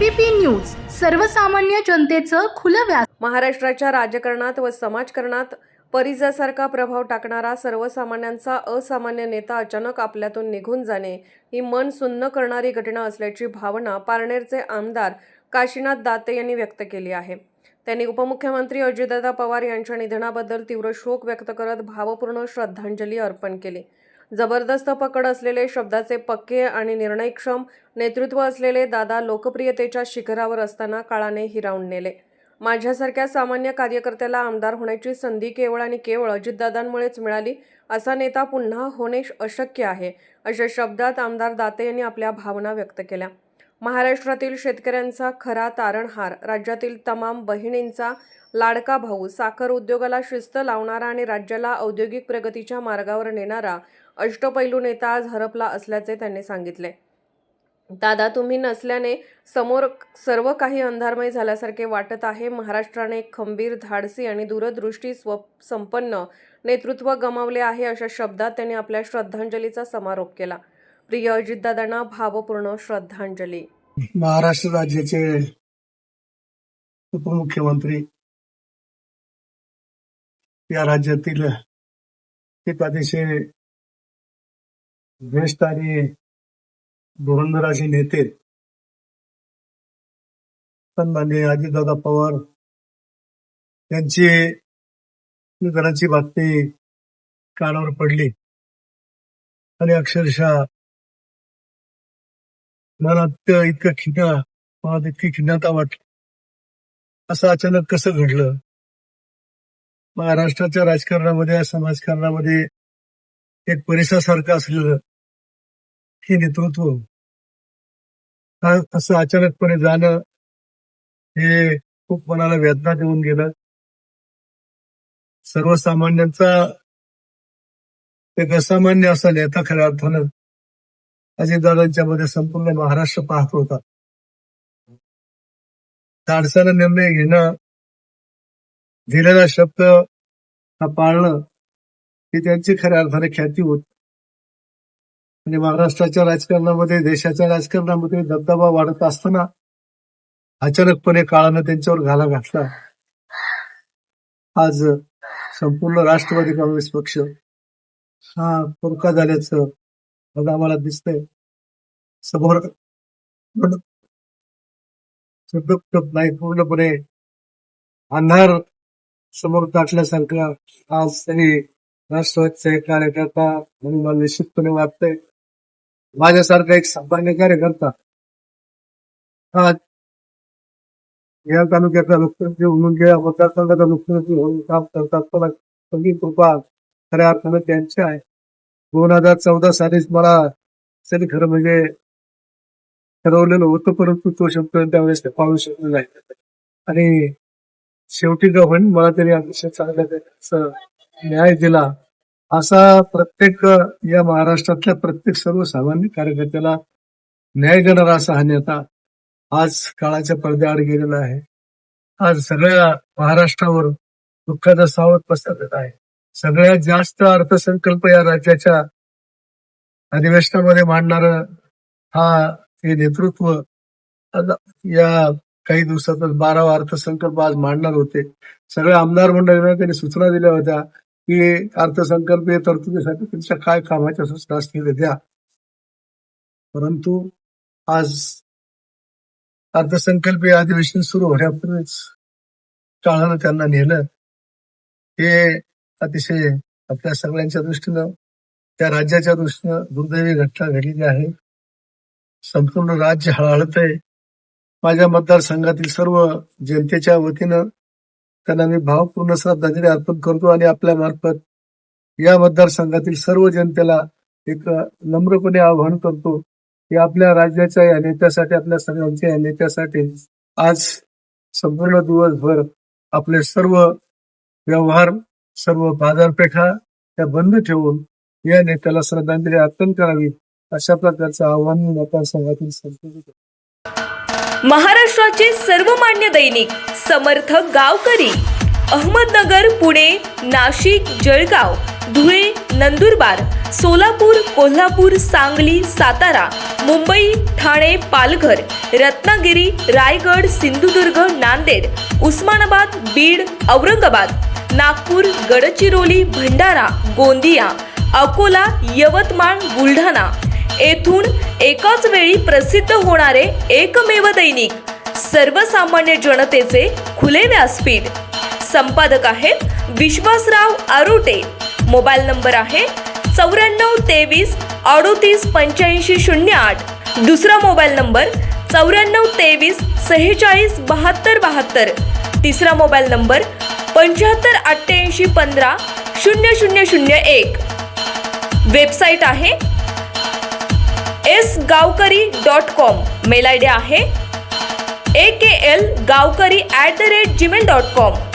ABP news सर्वसामान्य जनतेचं खुलं व्यास। महाराष्ट्राच्या राजकारणात व समाजकारणात परिजासारखा प्रभाव टाकणारा सर्वसामान्यांचा असामान्य नेता अचानक आपल्यातून निघून जाणे ही मन सुन्न करणारी घटना असल्याची भावना पारनेरचे आमदार काशीनाथ दाते यांनी व्यक्त केली आहे। त्यांनी उपमुख्यमंत्री अजितदादा पवार यांच्या निधनाबद्दल तीव्र शोक व्यक्त करत भावपूर्ण श्रद्धांजली अर्पण केली। जबरदस्त पकड असलेले, शब्दाचे पक्के आणि निर्णयक्षम नेतृत्व असलेले दादा लोकप्रियतेच्या शिखरावर असताना काळाने हिरावून नेले। माझ्यासारख्या सामान्य कार्यकर्त्याला आमदार होण्याची संधी केवळ आणि केवळ अजितदादांमुळेच मिळाली, असा नेता पुन्हा होणे अशक्य आहे, अशा शब्दात आमदार दाते यांनी आपल्या भावना व्यक्त केल्या। महाराष्ट्रातील शेतकऱ्यांचा खरा तारणहार, राज्यातील तमाम बहिणींचा लाडका भाऊ, साखर उद्योगाला शिस्त लावणारा आणि राज्याला औद्योगिक प्रगतीच्या मार्गावर नेणारा अष्टपैलू नेता आज हरपला असल्याचे त्यांनी सांगितले। दादा, तुम्ही नसल्याने समोर सर्व काही अंधारमय झाल्यासारखे वाटत आहे। महाराष्ट्राने एक खंबीर, धाडसी आणि दूरदृष्टी संपन्न नेतृत्व गमावले आहे, अशा शब्दात त्यांनी आपल्या श्रद्धांजलीचा समारोप केला। प्रिय अजितदादांना भावपूर्ण श्रद्धांजली। महाराष्ट्र राज्याचे उपमुख्यमंत्री, या राज्यातील एक अतिशय ज्येष्ठ आणि धुरंधर असे नेते सन्माननीय अजितदादा पवार यांची निधनाची बातमी कानावर पडली आणि अक्षरशः मनात इतकी खिन्नता वाटली। असं अचानक कसं घडलं? महाराष्ट्राच्या राजकारणामध्ये, समाजकारणामध्ये एक परिसरासारखं असलेलं हे नेतृत्व असं अचानकपणे जाणं हे खूप मनाला वेदना देऊन गेलं। सर्वसामान्यांचा एक असामान्य असा नेता खऱ्या अर्थानं अजितदादांच्या मध्ये संपूर्ण महाराष्ट्र पाहत होता। धाडसानं निर्णय घेणं, दिलेला शब्द पाळणं ही त्यांची खऱ्या अर्थाने ख्याती होती आणि महाराष्ट्राच्या राजकारणामध्ये, देशाच्या राजकारणामध्ये दबदबा वाढत असताना अचानकपणे काळानं त्यांच्यावर घाला घातला। आज संपूर्ण राष्ट्रवादी काँग्रेस पक्ष हा पुरका झाल्याचं आम्हाला दिसतंय। समोर नाही, पूर्णपणे अंधार समोर टाकल्यासारखं आज तरी राष्ट्रवादीचा एक कार्यकर्ता म्हणून मला निश्चितपणे वाटतंय। माझ्यासारखा एक सामान्य कार्यकर्ता आज या तालुक्याचा मुख्यमंत्री म्हणून, या मतदारसंघाचा मुख्यमंत्री म्हणून काम करतात, पण सगळी कृपा खऱ्या अर्थानं त्यांची आहे। 2014 सालीच मला तरी खरं म्हणजे ठरवलेलं होतं, परंतु तो शब्द त्यावेळेस पाळू शकलो नाही आणि शेवटी गव्हर्न मला तरी अतिशय चांगल्या न्याय दिला। असा प्रत्येक या महाराष्ट्रातल्या प्रत्येक सर्वसामान्य कार्यकर्त्याला न्याय देणारा असा हा नेता आज काळाच्या पडद्याआड गेलेला आहे। आज सगळ्या महाराष्ट्रावर दुःखाचा सावट पसरत आहे। सगळ्यात जास्त अर्थसंकल्प या राज्याच्या अधिवेशनामध्ये मांडणार हे नेतृत्व या काही दिवसातच 12वा अर्थसंकल्प आज मांडणार होते। सगळ्या आमदार मंडळींना त्यांनी सूचना दिल्या होत्या की अर्थसंकल्पीय तरतुदीसाठी त्यांच्या काय कामाच्या सूचना असतील द्या, परंतु आज अर्थसंकल्पीय अधिवेशन सुरू होण्यापूर्वीच काळानं त्यांना नेलं। हे अतिशय आपल्या सगळ्यांच्या दृष्टीनं, त्या राज्याच्या दृष्टीनं दुर्दैवी घटना घडलेली आहे। संपूर्ण राज्य हळहळतंय। माझ्या मतदारसंघातील सर्व जनतेच्या वतीनं त्यांना मी भावपूर्ण श्रद्धांजली अर्पण करतो आणि आपल्या मार्फत या मतदारसंघातील सर्व जनतेला एक नम्रपणे आवाहन करतो की आपल्या राज्याच्या या नेत्यासाठी, आपल्या सगळ्यांच्या या नेत्यासाठी आज संपूर्ण दिवसभर आपले सर्व व्यवहार, सर्व बाजारपेठा त्या बंद ठेवून या नेत्याला श्रद्धांजली अर्पण करावी, अशा प्रकारचं आव्हान मतदारसंघातील संस्थेने। महाराष्ट्राचे सर्वमान्य दैनिक समर्थ गावकरी, अहमदनगर, पुणे, नाशिक, जळगाव, धुळे, नंदुरबार, सोलापूर, कोल्हापूर, सांगली, सातारा, मुंबई, ठाणे, पालघर, रत्नागिरी, रायगड, सिंधुदुर्ग, नांदेड, उस्मानाबाद, बीड, औरंगाबाद, नागपूर, गडचिरोली, भंडारा, गोंदिया, अकोला, यवतमाळ, बुलढाणा येथून एकाच वेळी प्रसिद्ध होणारे एकमेव दैनिक सर्वसामान्य जनतेचे खुले व्यासपीठ. संपादक आहेत विश्वासराव आरोटे. मोबाईल नंबर आहे 9423 38 85 08. दुसरा मोबाईल नंबर 9423 46 72 72. तिसरा मोबाईल नंबर 75 88 15 0001. वेबसाईट आहे sgavkari.com. मेल आय डी आहे akl gavkari@gmail.com.